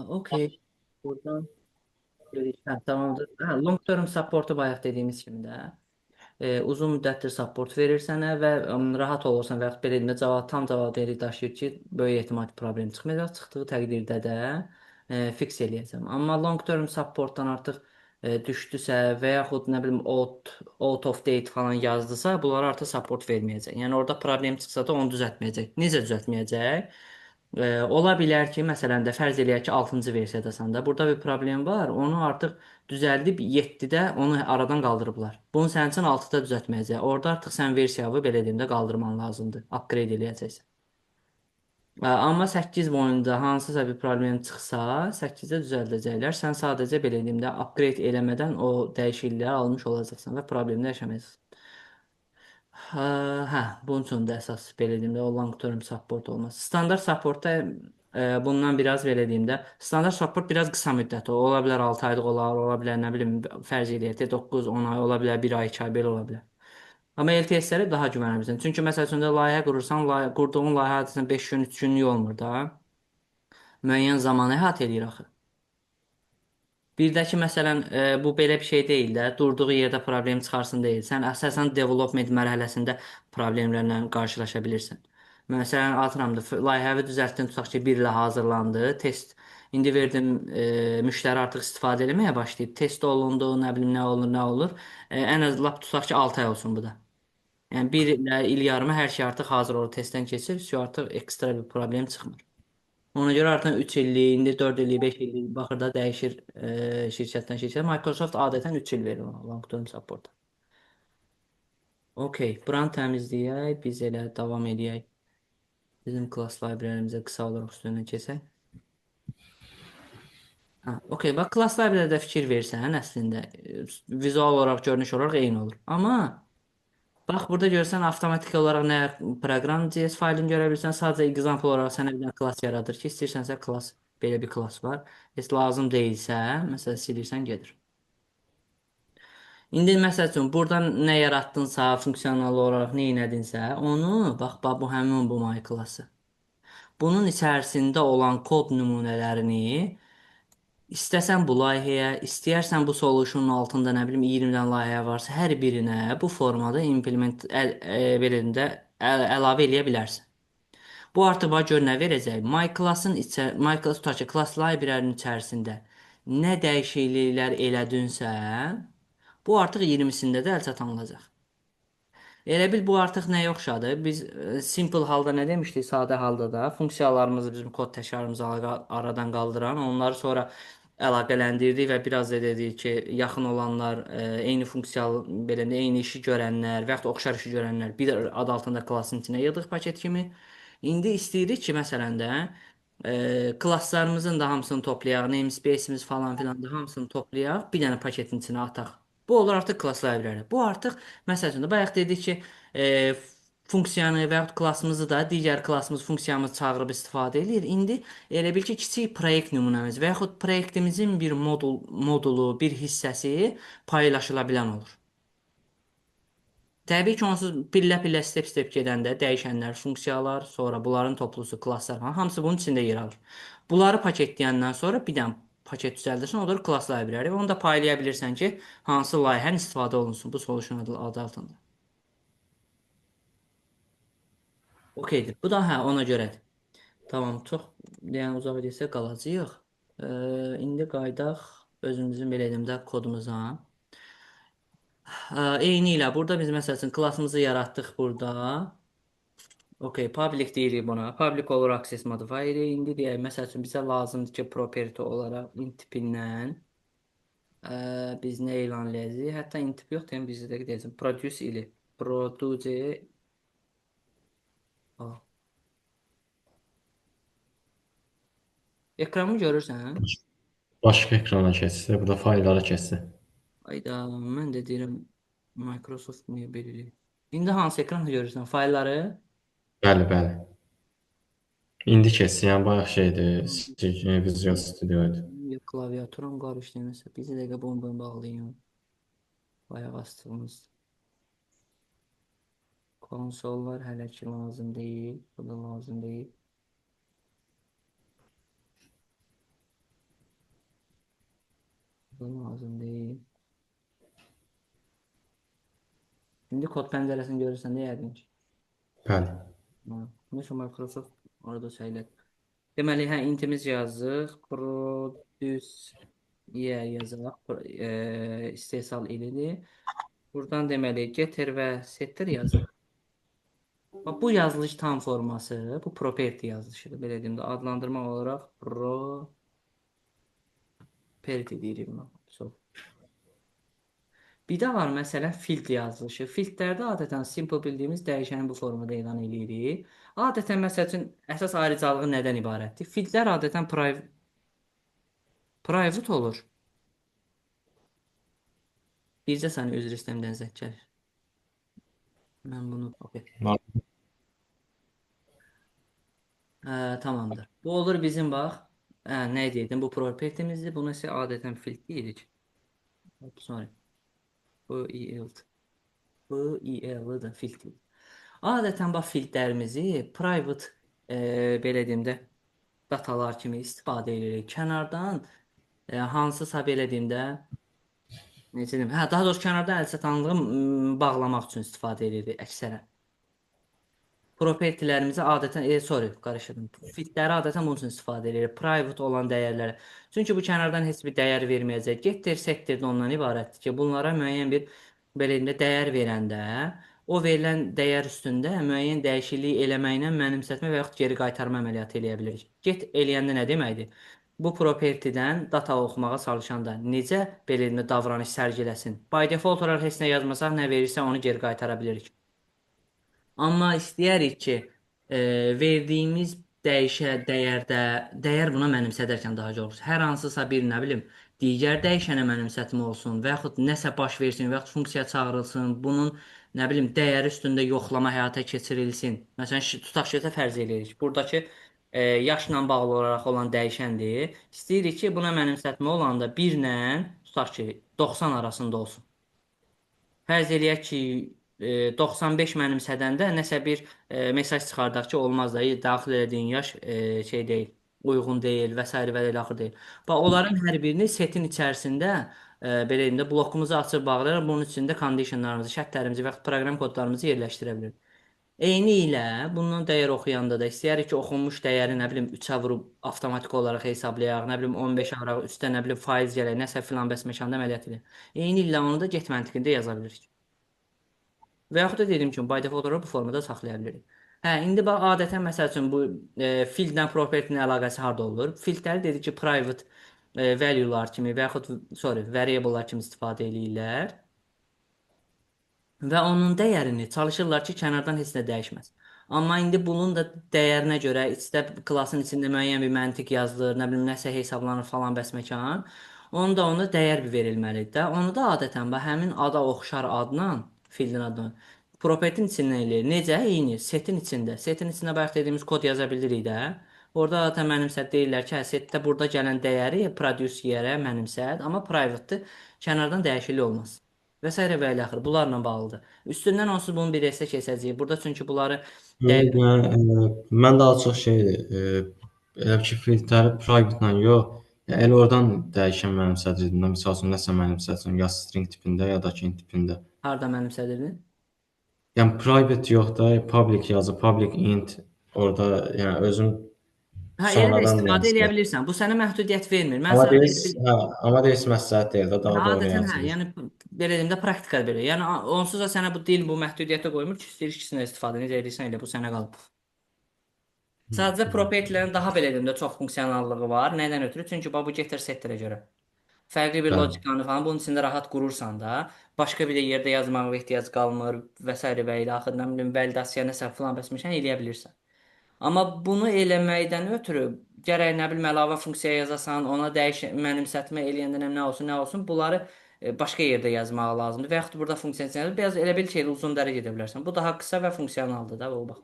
Okey. Buradan tamamdır. Long term support'u bayaq dediyimiz kimi də. Uzun müddətdir support verir sənə və rahat olursan və yaxud belə deyim də tam cavab dəyəri daşıyır ki, böyük ehtimal ki, problem çıxmayacaq. Çıxdığı təqdirdə də fix eləyəcəm. Amma long term supportdan artıq düşdüsə və yaxud nə bilim out of date falan yazdısa, bunlara artıq support verməyəcək. Yəni orada problem çıxsa da onu düzəltməyəcək. Necə düzəltməyəcək? Ola bilər ki, məsələn də fərz eləyək ki, 6-cı versiyadasan da, burada bir problem var. Onu artıq düzəldib 7-də onu aradan qaldırıblar. Bunu sənin üçün 6-da düzəltməyəcək. Orada artıq sən versiyanı belə deyim də qaldırman lazımdır. Upgrade eləyəcəksən. Amma 8 boyunda hansısa bir problem çıxsa, 8-də düzəldəcəklər. Sən sadəcə belə deyim də upgrade eləmədən o dəyişiklikləri almış olacaqsan və problemdə yaşamayacaqsan. Hə, hə, bunun üçün də əsas belə deyim də o long term support olmaz. Standart supportda bundan biraz belə deyim də, standart support biraz qısa müddəti. Ola bilər 6 aylıq ola bilər nə bilim fərz eləyək ki, 9-10 ay ola bilər, 1 ay, 2 ay belə ola bilər. Amma LTS-ləri daha güvənilirsən. Çünki məsəl üçün də layihə qurursan, qurduğun layihə adətən 5 gün, 3 günlük olmur da. Müəyyən zamanı əhatə eləyir axı. Bir də ki, məsələn, bu belə bir şey deyil də, durduğu yerdə problem çıxarsın deyil. Sən əsasən development mərhələsində problemlərlə qarşılaşa bilirsən. Məsələn, atıramdır, layihəvi düzəltdin, tutaq ki, bir ilə hazırlandı, test. İndi verdim, müştəri artıq istifadə etməyə başlayıb, test olundu, nə bilim nə olur, nə olur. Ən az lap tutaq ki, 6 ay olsun bu da. Yəni bir ilə il yarımı hər şey artıq hazır olur, testdən keçir, artıq ekstra bir problem çıxmır. Ona görə artıq 3 illik, indi 4 illik, 5 illik baxır da dəyişir şirkətdən şirkətə. Microsoft adətən 3 il verir ona long term support. Okey, buranı təmizləyək, biz elə davam edək. Bizim class library'imizə qısa olaraq üstündən keçək. Okey, bax class library'də fikir versən əslində vizual olaraq, görünüş olaraq eyni olur. Amma bax burada görsən avtomatik olaraq nə proqram.js faylını görə bilirsən. Sadəcə example olaraq sənə bir dənə klass yaradır ki, istəyirsənsə klass belə bir klass var. Heç lazım deyilsə, məsələn silirsən gedir. İndi məsəl üçün buradan nə yaratdınsa, funksional olaraq nə etdinsə, onu bax bu həmin bu my klassı. Bunun içərisində olan kod nümunələrini İstəsən bu layihəyə, istəyərsən bu solutionun altında nə bilim 20 dənə layihə varsa, hər birinə bu formada belə deyim də əlavə eləyə bilərsən. Bu artıq bax gör nə verəcək. My class tutaq ki, class library-nin içərisində nə dəyişikliklər elədinsə, bu artıq 20-sində də əl çatan olacaq. Elə bil bu artıq nəyə oxşadır? Biz simple halda nə demişdik? Sadə halda da funksiyalarımızı bizim kod təkrarımızı aradan qaldıran, onları sonra əlaqələndirdik və biraz da dedik ki, yaxın olanlar, eyni funksiya belə də eyni işi görənlər və yaxud da oxşar işi görənlər bir ad altında klassın içinə yığdıq paket kimi. İndi istəyirik ki, məsələn də klasslarımızın da hamısını toplayaq, namespace'imiz falan filan da hamısını toplayaq, bir dənə paketin içinə ataq. Bu olur artıq class library. Bu artıq məsəl üçün də bayaq dedik ki, e, funksiyanı və yaxud klassımızı da digər klassımız, funksiyamız çağırıb istifadə edir. İndi elə bil ki, kiçik proyekt nümunəmiz və yaxud proyektimizin bir modulu, bir hissəsi paylaşıla bilən olur. Təbii ki, onsuz pillə-pillə, step-step gedəndə dəyişənlər, funksiyalar, sonra bunların toplusu, klasslar falan hamısı bunun içində yer alır. Bunları paketləyəndən sonra bir dənə paket düzəldirsən, o da class library. Onu da paylaya bilirsən ki, hansı layihənin istifadə olunsun bu solution adı altında. Okeydir. Bu da hə ona görədir. Tamam, çox yəni uzaq desə qalacağıq. İndi qaydaq özümüzün belə deyim də kodumuza. Eyni ilə burada biz məsəl üçün klassımızı yaratdıq burada. Okey, public deyirik buna. Public olur access modifier. İndi deyək, məsəl üçün bizə lazımdır ki, property olaraq int tipindən biz nə elan edəcəyik? Hətta int tip yox, deyəm bizdə də deyəcəm. Produce ili. Produce A. Ekranı görürsən? Başqa ekrana keçsə, burada fayllara keçsə. Ayda, mən də deyirəm Microsoft niyə belə eləyir? İndi hansı ekranı görürsən? Faylları? Bəli, bəli. İndi keçsin, yəni bayaq şeydir, Visual Studio idi. Ya klaviaturam qarışdı nəsə. Bir dəqiqə bomba bağlayım. Bayaq astığımız konsollar hələ ki lazım deyil. Bu da lazım deyil. Lazım deyil. İndi kod pəncərəsini görürsən də yəqin ki. Bəli. Ha, Mesela Microsoft orada şeylər. Deməli, hə, intimiz yazıq. Produce yazaq. İstehsal ilidir. Buradan deməli getir və setter yazır. Bax, bu yazılış tam forması, bu property yazılışıdır. Belə deyim də adlandırma olaraq property deyirik buna. So. Bir də var məsələn field yazılışı. Fieldlərdə adətən simple bildiyimiz dəyişəni bu formada elan edirik. Adətən məsəl üçün əsas ayrıcalığı nədən ibarətdir? Fieldlər adətən private olur. Bircə saniyə üzr istəyirəm zəng gəlir. Mən bunu okay. Tamamdır. Bu olur bizim bax. Nə deyirdim? Bu propertimizdir. Bunu isə adətən field deyirik. Sorry. Bu yield. Bu yield field. Adətən bax fieldlərimizi private belə deyim də datalar kimi istifadə edirik. Kənardan hansısa belə deyim də necə deyim? Hə, daha doğrusu kənardan əlçə tanımlığı bağlamaq üçün istifadə edirik əksərən. Propertilərimizi adətən, sorry, qarışdırdım. Fitləri adətən bunun üçün istifadə edirik. Private olan dəyərlərə. Çünki bu kənardan heç bir dəyər verməyəcək. Getir, sektir də ondan ibarətdir ki, bunlara müəyyən bir belə deyim də dəyər verəndə, o verilən dəyər üstündə müəyyən dəyişiklik eləməklə mənimsətmə və yaxud geri qaytarma əməliyyatı eləyə bilirik. Get eləyəndə nə deməkdir? Bu propertidən data oxumağa çalışanda necə belə deyim də davranış sərgiləsin? By default olaraq heç nə yazmasaq, nə verirsə onu geri qaytara bilirik. Amma istəyərik ki, verdiyimiz dəyər buna mənimsədərkən daha çox olur. Hər hansısa bir, nə bilim, digər dəyişənə mənimsətmə olsun və yaxud nəsə baş versin və yaxud funksiya çağırılsın, bunun, nə bilim, dəyəri üstündə yoxlama həyata keçirilsin. Məsələn, tutaq ki, fərz eləyirik. Buradakı yaşla bağlı olaraq olan dəyişəndir. İstəyirik ki, buna mənimsətmə olanda 1 ilə, tutaq ki, 90 arasında olsun. Fərz eləyək ki, 95 mənimsədəndə nəsə bir mesaj çıxardaq ki, olmaz da, daxil elədiyin yaş şey deyil, uyğun deyil və s. və ilə axır deyil. Bax, onların hər birini setin içərisində belə deyim də blokumuzu açıb bağlayaraq bunun içində conditionlarımızı, şərtlərimizi və yaxud proqram kodlarımızı yerləşdirə bilirik. Eyni ilə bundan dəyər oxuyanda da istəyərik ki, oxunmuş dəyəri nə bilim 3-ə vurub avtomatik olaraq hesablayaq, nə bilim 15 araq üstə nə bilim faiz gələk, nəsə filan bəs məkanda əməliyyat edək. Eyni ilə onu da get məntiqində yaza bilirik. Və yaxud da dediyim kimi, by default olaraq bu formada saxlaya bilirik. Hə, indi bax, adətən məsəl üçün bu fieldlə property-nin əlaqəsi harda olur? Fieldləri dedik ki, private value-lar kimi və yaxud, sorry, variable-lar kimi istifadə edirlər. Və onun dəyərini çalışırlar ki, kənardan heç nə dəyişməsin. Amma indi bunun da dəyərinə görə istə klasın içində müəyyən bir məntiq yazılır, nə bilim nəsə hesablanır falan bəsməkan. Onda dəyər bir verilməlidir də. Onu da adətən bax həmin ada oxşar adla, fieldin adına propertin içindən eləyir. Necə? Eyni setin içində. Setin içində bayaq dediyimiz kod yaza bilirik də. Orada zaten mənimsət deyirlər ki, hə, setdə burada gələn dəyəri produce yerə mənimsət, amma private-dır, kənardan dəyişiklik olmaz. Və s. və ilə axır. Bunlarla bağlıdır. Üstündən onsuz bunun bir resə keçəcəyik. Burada çünki bunları Mən daha çox şeydir, elə ki, filtrləri private-la yox, elə oradan dəyişən mənimsədirdim. Məsəl üçün, nəsə mənimsətsin, ya string tipində, ya da ki, int tipində. harda mənimsədirdin? Yəni private yox da, public yazıb, public int orada, yəni özüm Hə, elə də sonradan istifadə edə yəni. bilirsən. Bu sənə məhdudiyyət vermir. Mən Amma sənə deyir, belə bir hə, amma deyir məsləhət deyil də, daha doğru adətən hə, yazılır. yəni belə deyim də praktika belə. Yəni onsuz da sənə bu dil bu məhdudiyyətə qoymur ki, istəyir ikisindən istifadə necə edirsən elə bu sənə qalıb. Sadəcə propertilərin daha belə deyim də çox funksiyonallığı var. Nədən ötürü? Çünki bax bu getir setterə görə. Fərqli bir Bəli. logikanı falan bunun içində rahat qurursan da, başqa bir yerdə yazmağa ehtiyac qalmır və s. və ilə axır nə bilim validasiya nəsə filan bəsməşən eləyə bilirsən. Amma bunu eləməkdən ötürü gərək nə bilim əlavə funksiya yazasan, ona dəyiş mənimsətmə eləyəndə nə olsun, nə olsun, bunları başqa yerdə yazmaq lazımdır və yaxud burada funksiya yazılır. Biraz elə bil ki, uzun dərə gedə bilərsən. Bu daha qısa və funksionaldır da, o bax.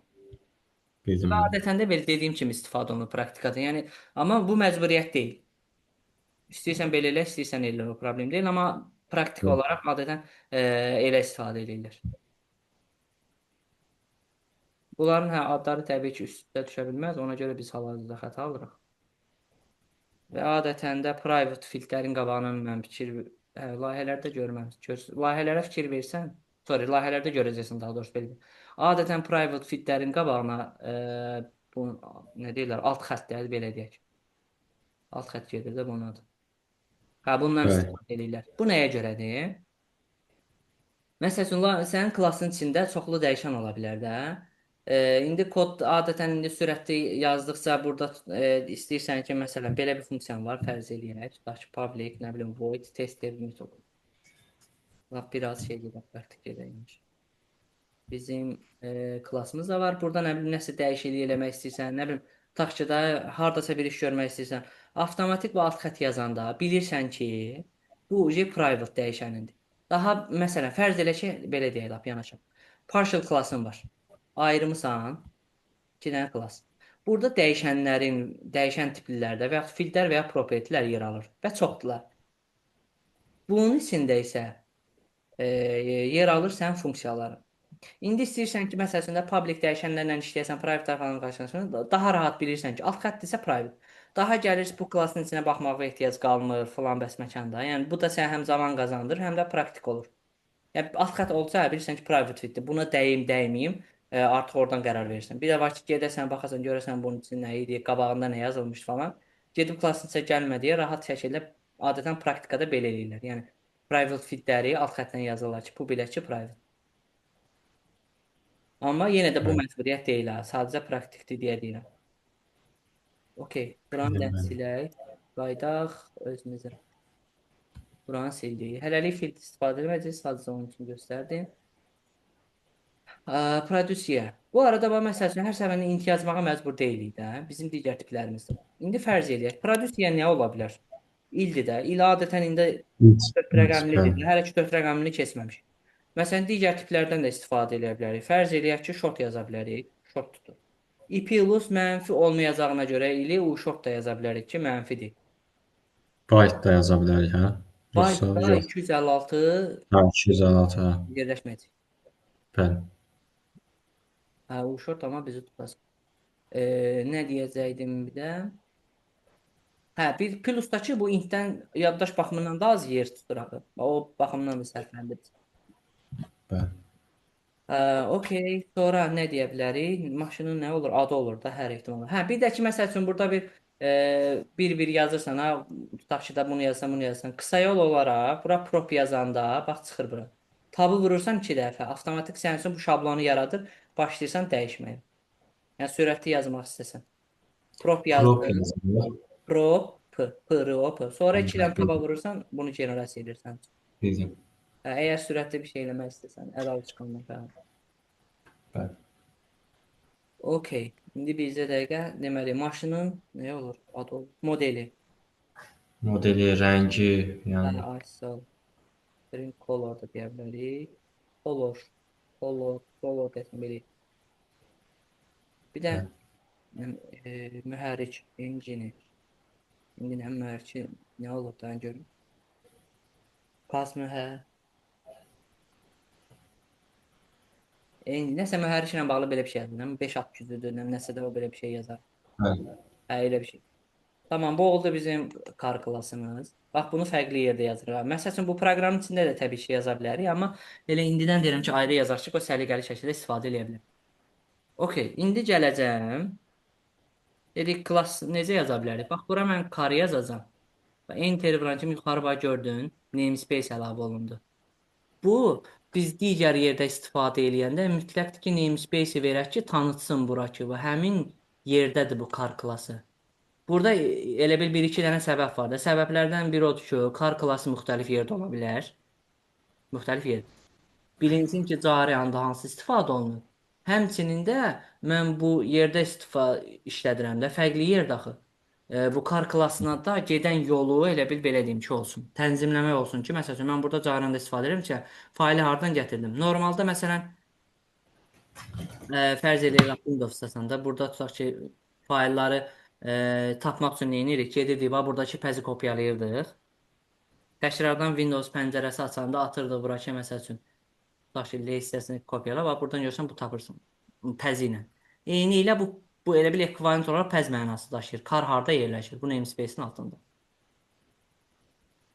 Bildim Və mən. adətən də belə dediyim kimi istifadə olunur praktikada. Yəni amma bu məcburiyyət deyil. İstəyirsən belə elə, istəyirsən elə, o problem deyil, amma praktik olaraq adətən elə istifadə edirlər. Bunların hə adları təbii ki, üstdə düşə bilməz. Ona görə biz hal-hazırda xəta alırıq. və adətən də private filtlərin qabağına mən fikir layihələrdə görməm. Layihələrə fikir versən, layihələrdə görəcəksən daha doğrusu belə. Adətən private filtlərin qabağına bu nə deyirlər, alt xəttləri belə deyək. Alt xətt gedir də bunun adı. Hə, bundan Bəli. istifadə edirlər. Bu nəyə görədir? Məsəl üçün, sənin klassın içində çoxlu dəyişən ola bilər də. İndi kod adətən indi sürətli yazdıqca burada istəyirsən ki, məsələn, belə bir funksiyan var, fərz eləyək. Tutaq ki, public, nə bilim, void, test metodu. Lap biraz şey gedək, artıq gedəymiş. Bizim klassımız da var. Burada nə bilim nəsə dəyişiklik eləmək istəyirsən, nə bilim tutaq ki da hardasa bir iş görmək istəyirsən, avtomatik və alt xətt yazanda bilirsən ki, bu private dəyişənindir. Daha məsələn fərz elə ki, belə deyək lap yanaşım. Partial klassın var. Ayrımısan 2 dənə klass. Burada dəyişən tipllərdə və ya filtr və ya propertilər yer alır və çoxdular. Bunun içində isə yer alır sənin funksiyaların. İndi istəyirsən ki, məsələn, public dəyişənlərlə işləyəsən, private falan qarşılaşırsan, daha rahat bilirsən ki, alt xətt isə private. Daha gəlir bu klassın içinə baxmağa ehtiyac qalmır falan bəs məkanda. Yəni bu da sənə həm zaman qazandır, həm də praktik olur. Yəni alt xətt olsa, bilirsən ki, private fitdir. Buna dəyim, dəyməyim, artıq oradan qərar verirsən. Bir də var ki, gedəsən, baxasan, görəsən bunun üçün nə idi, qabağında nə yazılmış falan. Gedib klassın içə gəlmə deyə rahat şəkildə adətən praktikada belə eləyirlər. Yəni private fitləri alt xəttlə yazırlar ki, bu bilək ki, private. Amma yenə də bu Bəli. məcburiyyət deyil ha. Sadəcə praktikdir deyə deyirəm. Okey. Buranı da Bəli. silək. Qaydaq özümüzə. Buranı sildik. Hələlik filtr istifadə edəcəyik. Sadəcə onun üçün göstərdim. Prodüsiyə. Bu arada bax məsəl üçün hər səfərində int yazmağa məcbur deyilik də. Bizim digər tiplərimiz də var. İndi fərz eləyək. Prodüsiyə nə ola bilər? İldir də. İl adətən indi 4 rəqəmlidir Bəli. də. Hələ ki 4 rəqəmlini keçməmişik. Məsələn, digər tiplərdən də istifadə edə bilərik. Fərz eləyək ki, short yaza bilərik. Short tutur. İPLUS mənfi olmayacağına görə ili u short da yaza bilərik ki, mənfidir. Byte da yaza bilərik, hə? Yoxsa Byte-da yox. 256 Hə, 256, hə. yerləşməyəcək. Bəli. Hə, u short amma bizi tutacaq. Nə deyəcəkdim bir də? Hə, bir plusdakı bu intdən yaddaş baxımından daha az yer tutur axı. O baxımdan da sərfləndir. Bəli. Okey, sonra nə deyə bilərik? Maşının nə olur? Adı olur da hər ehtimalla. Hə, bir də ki, məsəl üçün burada bir yazırsan, ha, tutaq ki, da bunu yazsan, bunu yazsan. Qısa yol olaraq bura prop yazanda, bax çıxır bura. Tabı vurursan 2 dəfə, avtomatik sənin üçün bu şablonu yaradır, başlayırsan dəyişməyə. Yəni sürətli yazmaq istəsən. Prop Prop yazdın, yazılır. prop, p. Sonra 2 dənə taba Bildim. vurursan, bunu generasiya edirsən. Bildim. Hə, əgər sürətli bir şey eləmək istəsən, əlavə çıxanlar falan. Bəli. Okey. İndi bizə dəqiqə deməli maşının nə olur? Adı olur. Modeli. Modeli, rəngi, yəni ISO. Print color da deyə bilərik. Color. Color desən belə. Bir də bəli. mühərrik, engine. İndi nə mühərriki nə olur da görüm. Pas mühər. Nəsə mühərriklə bağlı belə bir şey yazdım. 5.600-dür, nəsə də o belə bir şey yazar. Bəli. Hə, elə bir şey. Tamam, bu oldu bizim kar klasımız. Bax, bunu fərqli yerdə yazırıq. Məsəl üçün, bu proqramın içində də təbii ki, yaza bilərik, amma elə indidən deyirəm ki, ayrı yazaq ki, o səliqəli şəkildə istifadə edə bilərik. Okey, indi gələcəm. Dedik, klass necə yaza bilərik? Bax, bura mən kar yazacağım. Enter vuran kimi yuxarı bax gördün, namespace əlavə olundu. Bu, biz digər yerdə istifadə eləyəndə mütləqdir ki, namespace-i verək ki, tanıtsın bura ki, bu həmin yerdədir bu kar klası. Burada elə bir iki dənə səbəb var da. Səbəblərdən biri odur ki, kar klası müxtəlif yerdə ola bilər. Müxtəlif yerdə. Bilinsin ki, cari anda hansı istifadə olunur. Həmçinin də mən bu yerdə işlədirəm də fərqli yerdə axı. Bu kar klasına da gedən yolu elə bil belə deyim ki, olsun. Tənzimləmək olsun ki, məsəl üçün mən burada cari anda istifadə edirəm ki, faylı hardan gətirdim. Normalda məsələn fərz eləyirəm Windows-dasan da burada tutaq ki, faylları tapmaq üçün nə edirik? Gedirdik, bax buradakı pəzi kopyalayırdıq. Təkrardan Windows pəncərəsi açanda atırdıq bura ki, məsəl üçün tutaq ki, L hissəsini kopyala, bax buradan görsən bu tapırsan pəzi ilə. Eyni ilə bu Bu elə bil ekvivalent olaraq pəz mənası daşıyır. Car harda yerləşir? Bu namespace-in altında.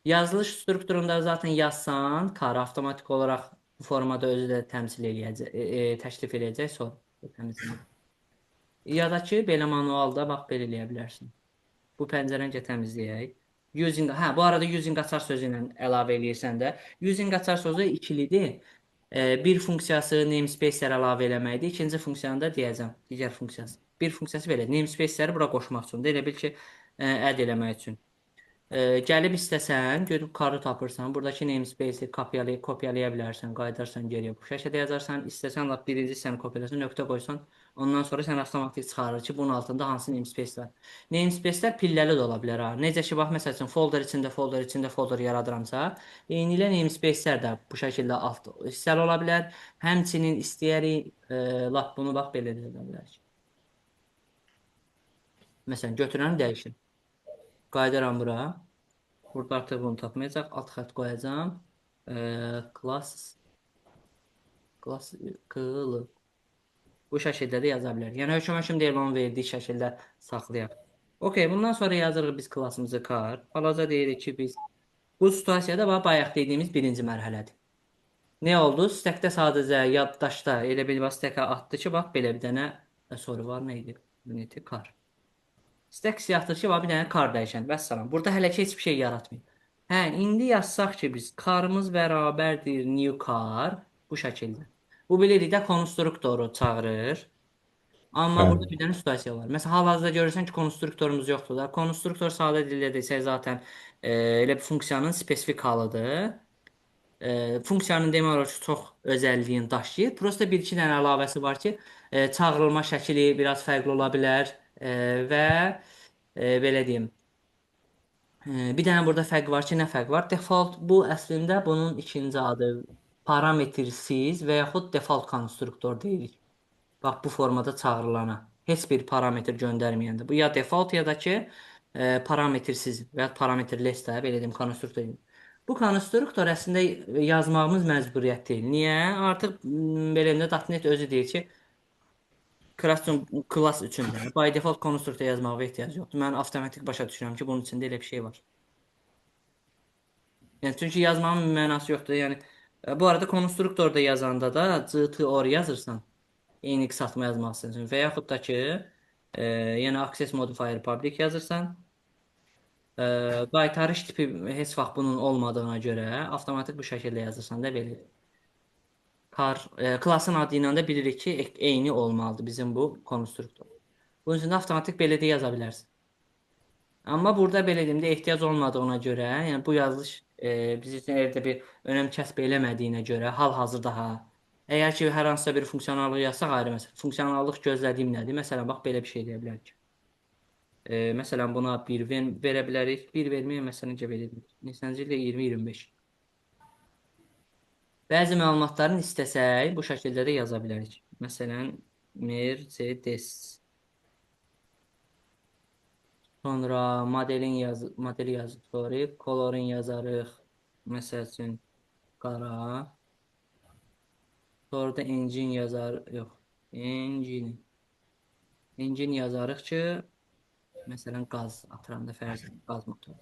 Yazılış strukturunda zaten yazsan, car avtomatik olaraq bu formada özü də təmsil eləyəcək, təklif eləyəcək, sonra təmizləyəcək. Ya da ki, belə manualda bax belə eləyə bilərsən. Bu pəncərəni təmizləyək. Using, hə, bu arada using açar sözü ilə əlavə eləyirsən də. Using açar sözü ikilidir. Bir funksiyası namespace-ləri əlavə eləməkdir. İkinci funksiyanı da deyəcəm, digər funksiyası. Bir funksiyası belə, namespace-ləri bura qoşmaq üçündür. Elə bil ki, add eləmək üçün. Gəlib istəsən, görüb karı tapırsan, buradakı namespace-i kopyalaya bilərsən, qayıdarsan geriyə bu şəkildə yazarsan, istəsən lap birinci hissəni kopyalarsan, nöqtə qoysan, ondan sonra sən avtomatik çıxarır ki, bunun altında hansı namespace var. Namespace-lər pilləli də ola bilər ha. Necə ki, bax, məsəl üçün, folder yaradıramsa, eynilə namespace-lər də bu şəkildə alt hissəli ola bilər. Həmçinin istəyərik, lap bunu bax, belə də edə bilərik. Məsələn, götürən dəyişir. Qayıdaram bura. Burada artıq bunu tapmayacaq. Alt xətt qoyacağam. Class kılı. Bu şəkildə də yaza bilər. Yəni hökmün deyil onun verdiyi şəkildə saxlayaq. Okay, bundan sonra yazırıq biz klassımızı car. Balaca deyirik ki, biz bu situasiyada bayaq dediyimiz birinci mərhələdir. Nə oldu? Stackdə sadəcə yaddaşda elə bil stackə atdı ki, bax belə bir dənə soru var, nə idi? Unity car. Stack siyahıdır ki, bir dənə car dəyişən. Vəssalam. Burada hələ ki heç bir şey yaratmayıb. Hə, indi yazsaq ki, biz carımız bərabərdir new car bu şəkildə. Bu bilirik də konstruktoru çağırır. Amma burada Bəli. bir dənə situasiya var. Məsələn, hal-hazırda görürsən ki, konstruktorumuz yoxdur da. Konstruktor sadə dillə desək zaten elə bir funksiyanın spesifik halıdır. Funksiyanın demək olar ki, çox özəlliyini daşıyır. Prosta bir-iki dənə əlavəsi var ki, çağırılma şəkli biraz fərqli ola bilər və belə deyim. Bir dənə burada fərq var ki, nə fərq var? Default bu əslində bunun ikinci adı parametrsiz və yaxud default konstruktor deyirik. Bax bu formada çağırılana. Heç bir parametr göndərməyəndə. Bu ya default ya da ki parametrsiz və ya parametrless də belə deyim konstruktor deyim. Bu konstruktor əslində yazmağımız məcburiyyət deyil. Niyə? Artıq belə də .NET özü deyir ki, class üçün də by default konstruktor yazmağa ehtiyac yoxdur. Mən avtomatik başa düşürəm ki, bunun içində elə bir şey var. Yəni çünki yazmağın mənası yoxdur. Yəni bu arada konstruktorda yazanda da CTOR yazırsan, eyni qısaltma yazmaq istəyirsən və yaxud da ki, yəni access modifier public yazırsan, qaytarış tipi heç vaxt bunun olmadığına görə avtomatik bu şəkildə yazırsan da belə. Klassın adı ilə də bilirik ki, eyni olmalıdır bizim bu konstruktor. Bunun üçün də avtomatik belə də yaza bilərsən. Amma burada belə deyim də ehtiyac olmadığına görə, yəni bu yazılış bizim üçün evdə bir önəm kəsb eləmədiyinə görə hal-hazırda ha. Əgər ki hər hansısa bir funksiyonallıq yazsaq ayrı məsələ. Funksiyonallıq gözlədiyim nədir? Məsələn, bax belə bir şey deyə bilərik. Məsələn buna 1 verə bilərik. 1 verməyə məsələn necə belə deyirik? Neçənci ildə 20-25. Bəzi məlumatların istəsək bu şəkildə də yaza bilərik. Məsələn, Mercedes. Sonra modeli yazıb sonra kolorun yazarıq. Məsəl üçün qara. Sonra da engine yazar, yox. Engine yazarıq ki, məsələn qaz atıranda fərz qaz motoru.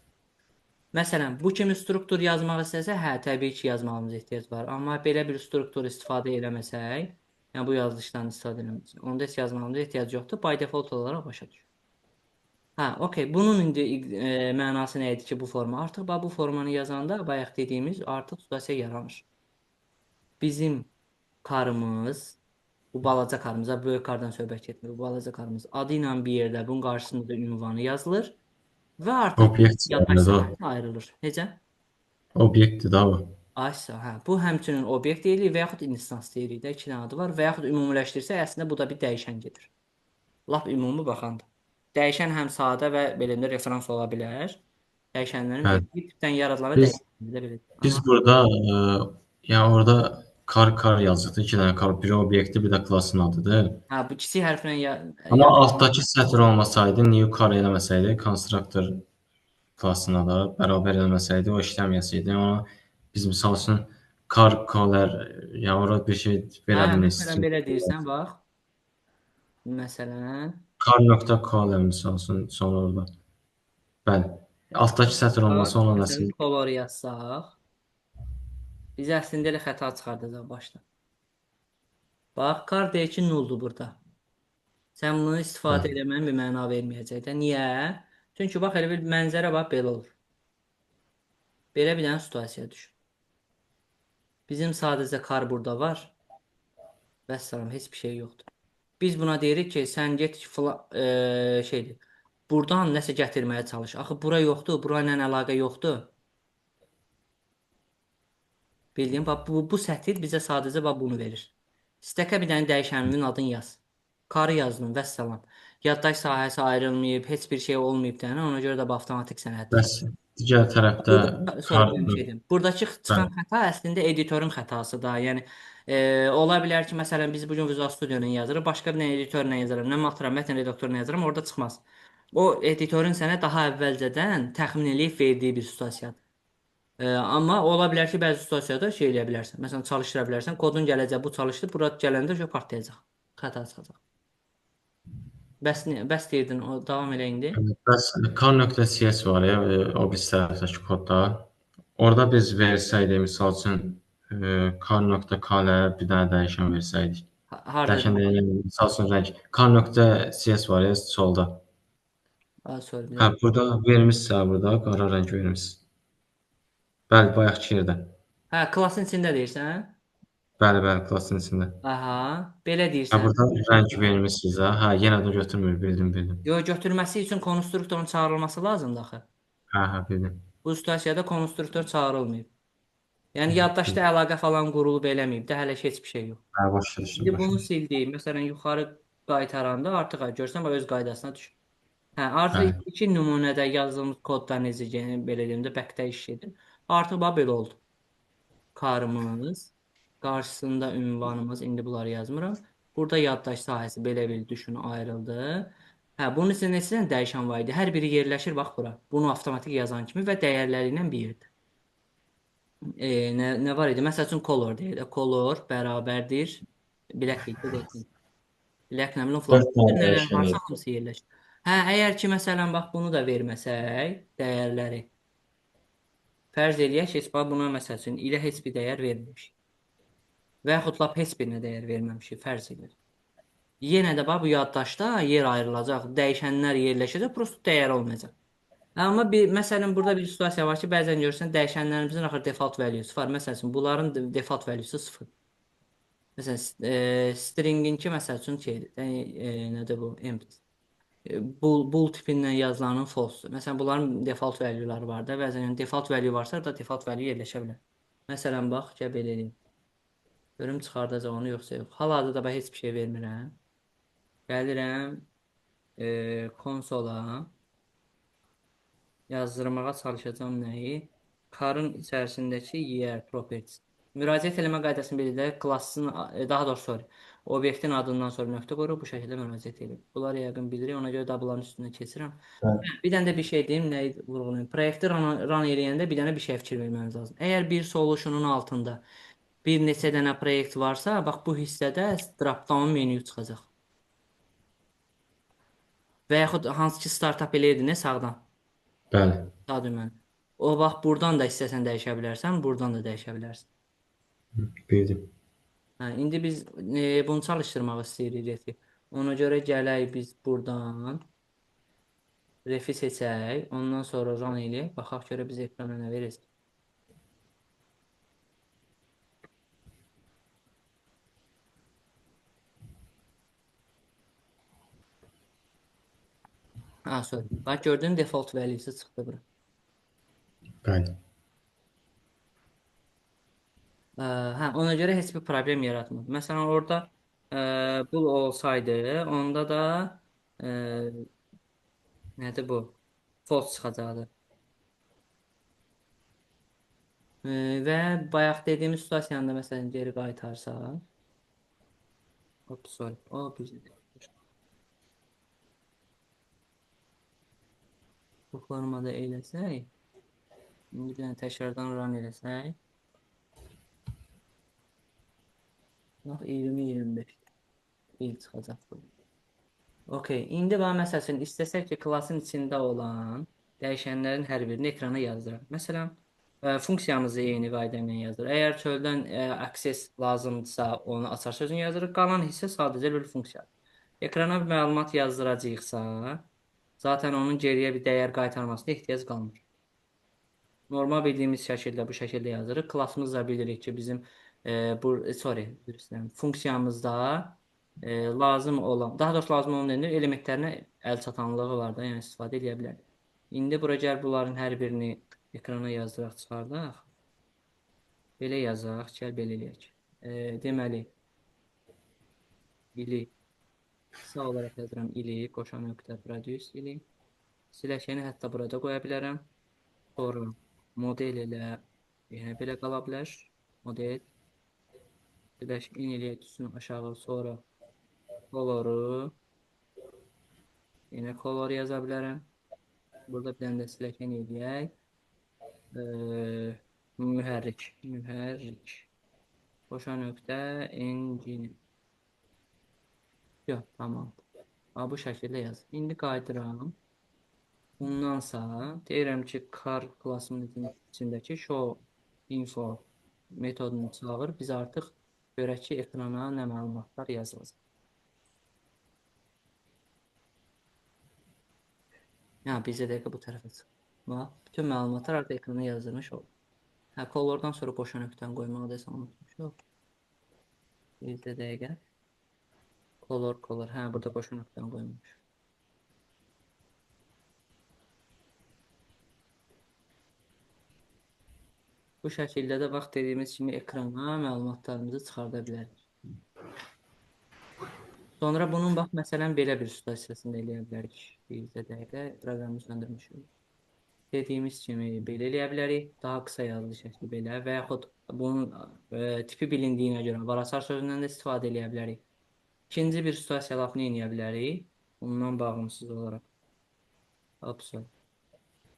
Məsələn, bu kimi struktur yazmaq istəsə, hə, təbii ki, yazmağımız ehtiyac var. Amma belə bir struktur istifadə eləməsək, yəni bu yazılışdan istifadə eləməsək, onda heç yazmağımıza ehtiyac yoxdur. By default olaraq başa düşür. Hə, okey. Bunun indi mənası nə idi ki, bu forma? Artıq bu formanı yazanda bayaq dediyimiz artıq situasiya yaranır. Bizim karımız, bu balaca karımıza böyük kardan söhbət etmir. Bu balaca karımız adı ilə bir yerdə bunun qarşısında da ünvanı yazılır və artıq Obyekt yaddaş sayılır o. sahəsi ayrılır. Necə? Obyektdir da bu. Aysa, hə. Bu həmçinin obyekt deyilir və yaxud instans deyirik də, iki dənə adı var və yaxud ümumiləşdirsək, əslində bu da bir dəyişən gedir. Lap ümumi baxanda. Dəyişən həm sadə və belə də referans ola bilər. Dəyişənlərin Bəli. bir tipdən yaradılan Biz dəyişənlər də belə. biz Amma burada yəni orada kar yazırdı. İki dənə kar, biri obyekti, bir də klassın adıdır. hə, bu kiçik hərflə Amma yazılmış. altdakı sətr olmasaydı, new car eləməsəydi, konstruktor klassına da bərabər eləməsəydi, o işləməyəcəkdi. Ona biz misal üçün car color, yəni orada bir şey Hə, verə bilmək məsələn istəyir. belə deyirsən, bax. Məsələn, car.call misal üçün sonra orada. Bəli. Altdakı sətr olmasa ona Məsələn, nəsə kolor yazsaq, bizə əslində elə xəta çıxardacaq başda. Bax, kar deyir ki, nuldur burada. Sən bunu istifadə bəli. eləməyin bir məna verməyəcək də. Niyə? Çünki bax, elə bir mənzərə bax, belə olur. Belə bir dənə situasiya düşün. Bizim sadəcə kar burada var. Vəssalam, heç bir şey yoxdur. Biz buna deyirik ki, sən get şeydir. Buradan nəsə gətirməyə çalış. Axı bura yoxdur, bura ilə əlaqə yoxdur. Bildiyin, bax bu sətir bizə sadəcə bax bunu verir. Stəkə bir dənə dəyişəninin adını yaz. Karı yazdın, vəssalam. Yaddaş sahəsi ayrılmayıb, heç bir şey olmayıb dənə, ona görə də bu avtomatik sənə həll Bəs edir. digər tərəfdə Sorry, kar ben bir şey deyim. Buradakı çıxan bəli. xəta əslində editorun xətası da. Yəni ola bilər ki, məsələn biz bu gün Visual Studio ilə yazırıq, başqa bir editorla yazıram, nə Matra mətn redaktoruna yazıram, orada çıxmaz. O editorun sənə daha əvvəlcədən təxmin eləyib verdiyi bir situasiyadır. Amma ola bilər ki, bəzi situasiyada şey eləyə bilərsən. Məsələn, çalışdıra bilərsən, kodun gələcək, bu çalışdı, bura gələndə şey partlayacaq. Xəta çıxacaq. Bəs deyirdin, o davam elə indi. Bəs car.cs var ya, o bir tərəfdəki kodda. Orada biz versəydik, misal üçün car.k-lə bir dənə dəyişən versəydik. Hardadır? Dəyişən deyilən, misal üçün rəng. Car.cs var ya solda. Sorry, bir Hə, dəqiqə. burada vermişsə, burada qara rəng vermişsən. Bəli, bayaqkı yerdə. Hə, klassın içində deyirsən? Bəli, bəli, klassın içində. Aha, belə Hə, deyirsən. burada rəng vermisiniz ha. Hə, yenə də götürmür, bildim, bildim. Yo, götürməsi üçün konstruktorun çağırılması lazımdır axı. Hə, hə, bildim. Bu situasiyada konstruktor çağırılmayıb. Yəni yaddaşda əlaqə falan qurulub eləməyib də, hələ ki heç bir şey yox. Hə, başa düşdüm, İndi başa bunu düşdüm. sildik. Məsələn, yuxarı qaytaranda artıq görsən bax öz qaydasına düşür. Hə, artıq Bəli, iki nümunədə yazdığımız kodda necə belə deyim də backdə iş gedir. Artıq bax belə oldu. Karımız, qarşısında ünvanımız, indi bunları yazmıram. Burada yaddaş sahəsi belə bir düşün ayrıldı. Hə, bunun üçün neçə dəyişən var idi? Hər biri yerləşir bax bura. Bunu avtomatik yazan kimi və dəyərləri ilə bir yerdə. Nə var idi? Məsəl üçün color deyir. Color bərabərdir black idi deyil. Black nə bilim falan. 4 Bütün dənə nələr dəyişən varsa idi. hamısı yerləşir. Hə, əgər ki məsələn bax bunu da verməsək, dəyərləri fərz eləyək ki, heç bax buna məsəl üçün ilə heç bir dəyər verməmişik. Və yaxud lap heç birinə dəyər verməmişik, fərz edir. Yenə də bax bu yaddaşda yer ayrılacaq, dəyişənlər yerləşəcək, prosta dəyər olmayacaq. Amma məsələn burada bir situasiya var ki, bəzən görürsən dəyişənlərimizin axır default value'su var. Məsəl üçün bunların default value'su 0. Məsələn, stringinki məsəl üçün şeydir. Nədir bu? Empty. Bool tipindən yazılanın false. Məsələn, bunların default value'ları var da, bəzən yəni default value varsa da default value yerləşə bilər. Məsələn, bax, gəl belə eləyim. Görüm çıxardacaq onu yoxsa yox. Hal-hazırda bax heç bir şey vermirəm. Gəlirəm konsola. Yazdırmağa çalışacağım nəyi? Karın içərisindəki year properties. Müraciət eləmə qaydasını bildirək. Klassın, daha doğrusu sorry. Obyektin adından sonra nöqtə qoyuruq. Bu şəkildə müraciət edirik. Bunları yəqin bilirik. Ona görə də bunların üstündən keçirəm. Bəli, Bir dənə də bir şey deyim. Nəyi vurğulayım? Proyekti run eləyəndə bir dənə bir şey fikir verməniz lazım. Əgər bir solutionun altında bir neçə dənə proyekt varsa, bax bu hissədə drop-down menyu çıxacaq. Və yaxud hansı ki startup eləyirdin sağdan. bəli, Sağ düyməni. O vaxt buradan da istəsən dəyişə bilərsən, buradan da dəyişə bilərsən. bildim. Hə, indi biz bunu çalışdırmaq istəyirik refi. Ona görə gələk biz buradan refi seçək, ondan sonra run eləyək, baxaq görə biz ekrana nə verəcək. Ha, sorry. Bax gördün default value'si çıxdı bura. Bəli. Hə, ona görə heç bir problem yaratmır. Məsələn, orada bu olsaydı, onda da ə, nədir bu? False çıxacaqdı. Və bayaq dediyimiz situasiyanı da məsələn geri qaytarsaq. Hop, sorry. O bir bu formada eləsək, indi bir dənə təkrardan run eləsək, bax 20-25 il çıxacaq bu. Okey. İndi bax məsələn istəsək ki, klassın içində olan dəyişənlərin hər birini ekrana yazdıraq. Məsələn, funksiyamızı eyni qayda ilə yazdıraq. Əgər çöldən access lazımdırsa, onu açar sözünü yazırıq. Qalan hissə sadəcə bir funksiyadır. Ekrana bir məlumat yazdıracağıqsa, zaten onun geriyə bir dəyər qaytarmasına ehtiyac qalmır. Normal bildiyimiz şəkildə bu şəkildə yazırıq. Klassımızda bilirik ki, bizim üzr istəyirəm, funksiyamızda lazım olan, daha doğrusu lazım olan deyil, elementlərinə əl çatanlığı var da, yəni istifadə edə bilərik. İndi bura gəl bunların hər birini ekrana yazdıraq, çıxardaq. Belə yazaq, gəl belə eləyək. Deməli, ili qısa olaraq yazıram ili, qoşan nöqtə produce ili. Siləkəni hətta burada qoya bilərəm. Sonra model ilə yenə belə qala bilər. Model birləşkin ilə düşsün aşağı, sonra koloru yenə kolor yaza bilərəm. Burada bir dənə də siləkən eləyək. Mühərrik. Qoşa nöqtə engine. Yox, tamam. Bu şəkildə yaz. İndi qayıdıram. Bundansa deyirəm ki, car klassının içindəki show info metodunu çağır. Biz artıq görək ki, ekrana nə məlumatlar yazılacaq. Yəni, bizə dəqiqə bu tərəfə çıx. Bax, bütün məlumatlar artıq ekrana yazılmış olur. Colordan sonra qoşa nöqtəni qoymağı da unutmuşuq. Bizdə dəqiqə. Color. Burada qoşa nöqtəni qoymuş. Bu şəkildə də vaxt dediyimiz kimi ekrana məlumatlarımızı çıxarda bilərik. Sonra bunun bax, məsələn, belə bir situasiyasında eləyə bilərik. Bizdə dəqiqə proqramı söndürmüşük. Dediyimiz kimi belə eləyə bilərik. Daha qısa yazılı şəkli belə və yaxud bunun tipi bilindiyinə görə varasar sözündən də istifadə eləyə bilərik. İkinci bir situasiya lafını eləyə bilərik. Bundan bağımsız olaraq. Absurd.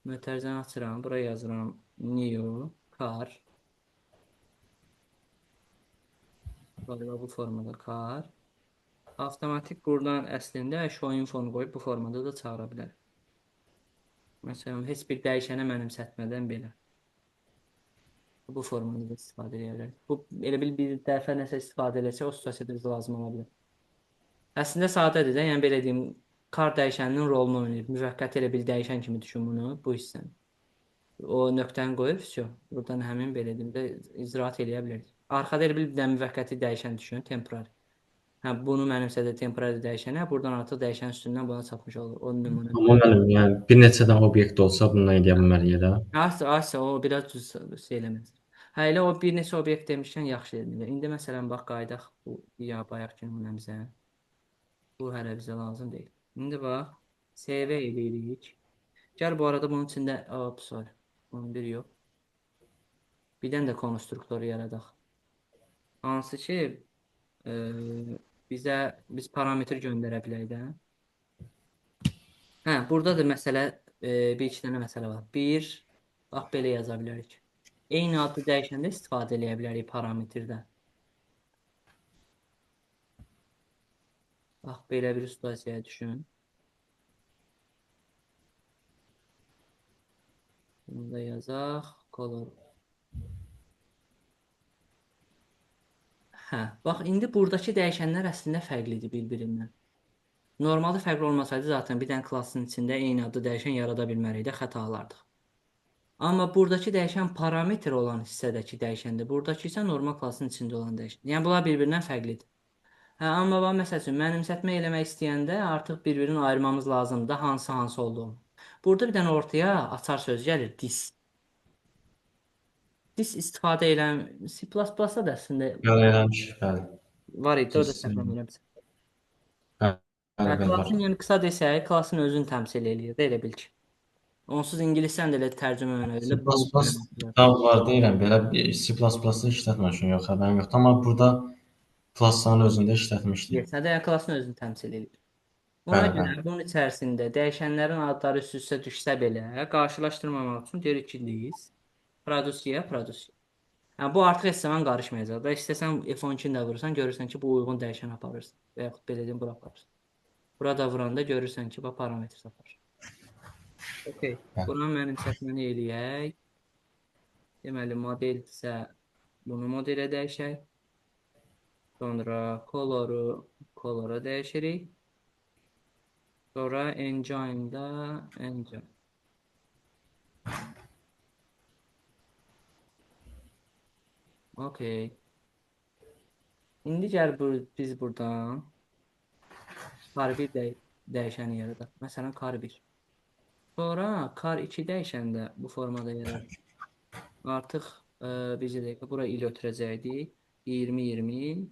Mötərizəni açıram. Buraya yazıram new car. Bu formada car. Avtomatik buradan əslində show infonu qoyub bu formada da çağıra bilər. Məsələn, heç bir dəyişənə mənimsətmədən belə. Bu formada da istifadə edə bilərik. Bu elə bir dəfə nəsə istifadə edəcək, o situasiyada bizə lazım ola bilər. Əslində sadədir də, yəni belə deyim, car dəyişəninin rolunu oynayır. Müvəqqəti elə bir dəyişən kimi düşün bunu, bu hissəni. O nöqtəni qoyub, buradan həmin belə deyim də icraat eləyə bilərik. Arxada elə bir dənə müvəqqəti dəyişən düşün, temporary. Bunu mənimsədə temporary dəyişənə, buradan artıq dəyişən üstündən buna çatmış olur. O nümunə. Amma müəllim, yəni bir neçə dənə obyekt olsa bundan edə bilmərik də. Aysa o biraz düz şey eləməz. Elə o bir neçə obyekt demişkən yaxşı edir. İndi məsələn bax qaydaq bu ya bayaq nümunəmizə. Bu hələ bizə lazım deyil. İndi bax save edirik. Gəl bu arada bunun içində sorry. Bunun bir yox. Bir dənə də konstruktor yaradaq. Hansı ki biz parametr göndərə bilərik də. Burada da məsələ bir iki dənə məsələ var. Bir, bax belə yaza bilərik. Eyni adlı dəyişəndə istifadə edə bilərik parametrdən. Bax belə bir situasiyaya düşün. Bunu da yazaq. Color. Bax indi buradakı dəyişənlər əslində fərqlidir bir-birindən. Normalda fərqli olmasaydı zaten bir dənə klassın içində eyni adlı dəyişən yarada bilmərik də, xətalardıq. Amma buradakı dəyişən parametr olan hissədəki dəyişəndir. Buradakı isə normal klassın içində olan dəyişən. Yəni bunlar bir-birindən fərqlidir. Amma bax məsəl üçün mənimsətmə eləmək istəyəndə artıq bir-birini ayırmamız lazımdır hansı olduğunu. Burada bir dənə ortaya açar söz gəlir, this. This istifadə edən C++-da da əslində Bəli, eləmişik, bəli. var idi, o da səhv eləmirəmsə. Bəli, var. Klassın yəni qısa desək, klassın özünü təmsil eləyir də, elə bil ki. Onsuz ingilisdən də elə tərcümə C++ elə da var deyirəm, belə C++-da işlətməmişəm, yox, xəbərim yoxdur. Amma burada klassların özündə işlətmişdim. Sədə klassın özünü təmsil eləyir. Ona Bəli, görə bəli. bunun içərisində dəyişənlərin adları üst-üstə düşsə belə, qarşılaşdırmamaq üçün deyirik ki, list, produce. Bu artıq heç zaman qarışmayacaq da. İstəsən F12-ni də vurursan, görürsən ki, bu uyğun dəyişən aparırsan və yaxud belə deyim, bura aparırsan. Burada vuranda görürsən ki, bax parametr tapar. Okay. Hə. Buna mənimsətməni eləyək. Deməli, modeldirsə bunu modelə dəyişək. Sonra color'a dəyişirik. Sonra engine'da engine. Okay. İndi gəl biz buradan kar 1 dəyişəni yaradaq. Məsələn, kar 1. Sonra kar 2 dəyişəndə bu formada yaradaq. Artıq bir dəqiqə bura il ötürəcəkdik. 2020.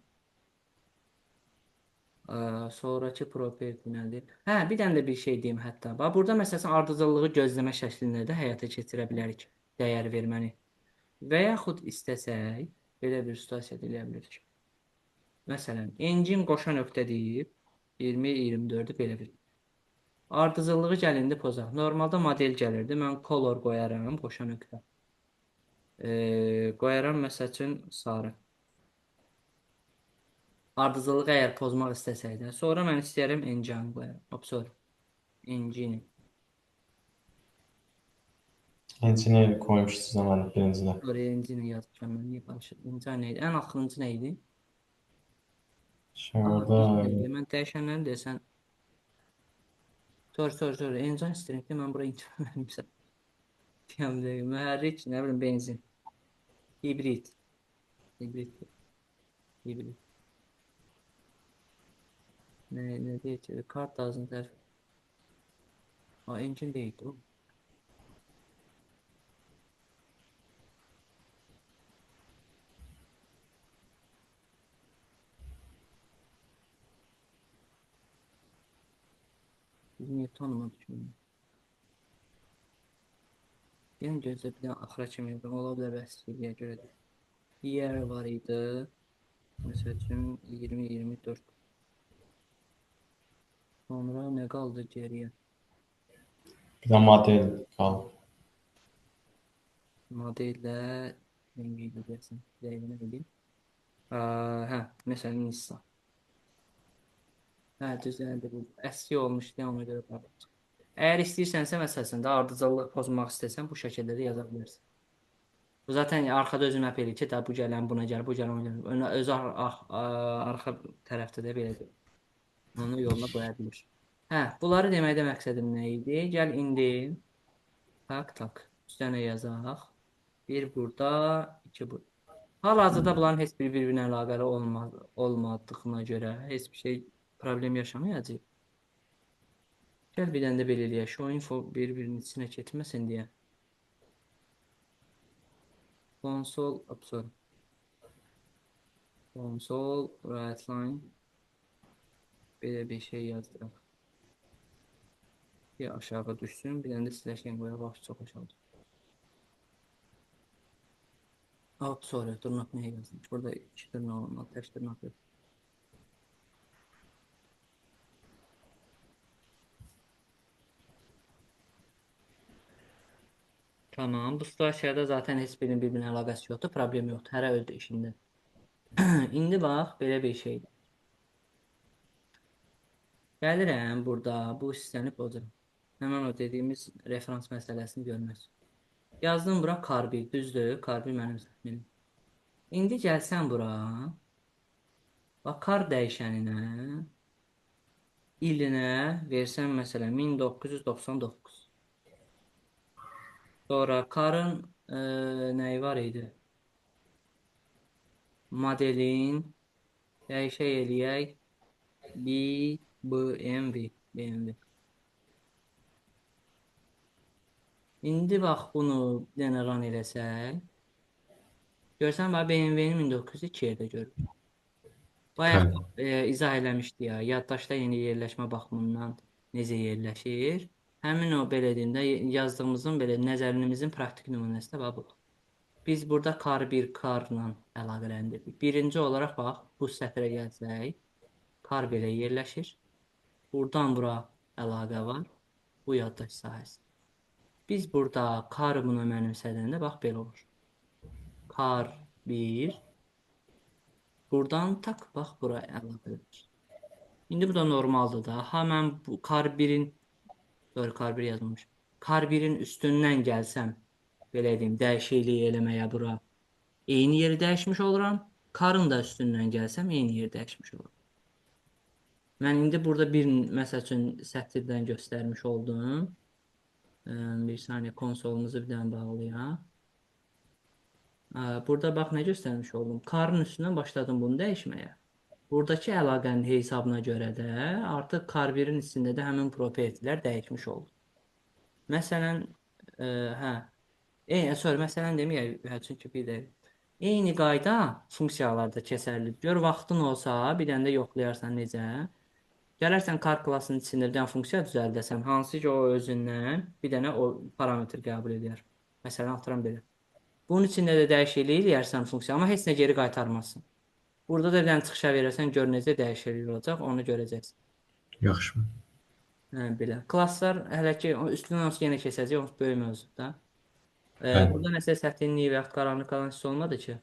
Sonrakı property nədir? Hə, bir dənə də bir şey deyim hətta. Bax, burada məsələn ardıcıllığı gözləmə şəklində də həyata keçirə bilərik dəyər verməni. Və yaxud istəsək, belə bir situasiyada eləyə bilərik. Məsələn, engine qoşa nöqtə deyib 20-24-ü belə bir. Ardıcıllığı gəlindi pozaq. Normalda model gəlirdi. Mən color qoyaram, qoşa nöqtə. Qoyaram məsəl üçün sarı. Ardıcıllığı əgər pozmaq istəsək də, sonra mən istəyərəm engine qoyarım. Sorry. Engine. Engineer qoymuşdunuz zaman birincidə. Sonra engine yazmışam mən. Niyə qarışır? Engine neydi? Ən axırıncı neydi? Aha, Şurada bir dəqiqə. Mən dəyişənləri desən. Sorry. Engine stringdə mən bura engine vermişəm. Deyəm dəqiqə. Mühərrik, nə bilim, benzin. Hibrid. Hibrid. Hibrid. Ne diyeceğiz? Kart doesn't have. Engine değil. O. Biz niye tanımadık şimdi? Yəni gözlə bir dənə axıra kimi yazdım. Ola bilər bəsliyə görədir. Year var idi. Məsəl üçün 2024. Sonra nə qaldı geriyə? bir də model qaldı. Modellə rengi deyəsən. Rəngini bileyim. Hə, məsələn Nissan. Hə, düzəldi bu. Əski olmuşdu, ona görə baxdım. Əgər istəyirsənsə məsələn də ardıcıllıq pozmaq istəsən bu şəkildə də yaza bilərsən. Bu zaten arxada özü map eləyir ki, da bu gələn buna gəlir, bu gələn ona gəlir. Özü arxa tərəfdə də belədir. Onu yoluna qoya bilir. Hə, bunları deməkdə məqsədim nə idi? Gəl indi tak üstünə yazaq. Bir burada, iki burada. Hal-hazırda bunların heç biri bir-birinə əlaqəli olmadığına görə heç bir şey problem yaşamayacağıq. Gəl bir dənə də belə eləyək. Şu info bir-birinin içinə keçməsin deyə. Console right line belə bir şey yazdıraq. Bir aşağı düşsün. Bir dənə də slashing qoyaq. Bax, çox aşağı. Sorry, dırnaq nəyə yazmış? Burada iki dırnaq olmalı, tək dırnaq yox. Tamam, bu situasiyada zaten heç birinin bir-birinə əlaqəsi yoxdur, problem yoxdur. Hərə öz işində. İndi bax, belə bir şeydir. Gəlirəm burada, bu hissəni pozuram. Həmən o dediyimiz referans məsələsini görmək. Yazdım bura kar 1, düzdür? Kar 1 mənim zəhminim. İndi gəlsən bura. Bax, kar dəyişəninə, ilinə versən məsələn 1999. Sonra karın nəyi var idi? Modelin dəyişək eləyək. BMW. İndi bax bunu bir dənə run eləsək. Görsən bax BMW-ni 1902 yerdə görür. Bayaq izah eləmişdi ya, yaddaşda yeni yerləşmə baxımından necə yerləşir. Həmin o belə deyim də yazdığımızın belə nəzərinimizin praktik nümunəsi də bu. Biz burada kar 1 karla əlaqələndirdik. Birinci olaraq bax bu sətrə gəlsək, kar belə yerləşir. Buradan bura əlaqə var. Bu yaddaş sahəsi. Biz burada kar buna mənimsədəndə bax belə olur. Kar 1. Buradan tak bax bura əlaqə edir. İndi bu da normaldır da. Ha mən bu kar 1-in, doğru kar 1 yazmamış. Kar 1-in üstündən gəlsəm, belə deyim, dəyişiklik eləməyə bura. Eyni yeri dəyişmiş oluram. Karın da üstündən gəlsəm eyni yeri dəyişmiş oluram. Mən indi burada bir məsəl üçün sətirdən göstərmiş oldum. Bir saniyə konsolumuzu bir dənə bağlayaq. Burada bax nə göstərmiş oldum. Karın üstündən başladım bunu dəyişməyə. Buradakı əlaqənin hesabına görə də artıq kar 1-in içində də həmin propertilər dəyişmiş oldu. Məsələn, hə, sorry, məsələn deməyək, çünki bir də eyni qayda funksiyalarda keçərlidir. Gör vaxtın olsa, bir dənə də yoxlayarsan necə? Gələrsən kar klassının içində bir dənə funksiya düzəldəsən, hansı ki o özündən bir dənə o parametr qəbul edir. Məsələn, atıram belə. Bunun içində də dəyişiklik eləyərsən funksiya, amma heç nə geri qaytarmazsın. Burada da bir dənə çıxışa verərsən, gör necə dəyişiklik olacaq, onu görəcəksən. Yaxşı. Hə, belə. Klasslar hələ ki üstündən onsuz yenə keçəcək, o böyük mövzudur da. Bəli. Burada nəsə çətinlik və yaxud qaranlıq qalan hiss olmadı ki.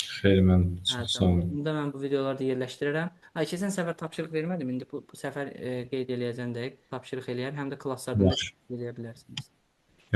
Xeyr, mən Hə, çox sağ tamam. olun. Bunda mən bu videoları da yerləşdirirəm. Ha, keçən səfər tapşırıq vermədim. İndi bu səfər qeyd eləyəcəm də, tapşırıq eləyər, həm də klasslardan da Yaxşı. eləyə bilərsiniz.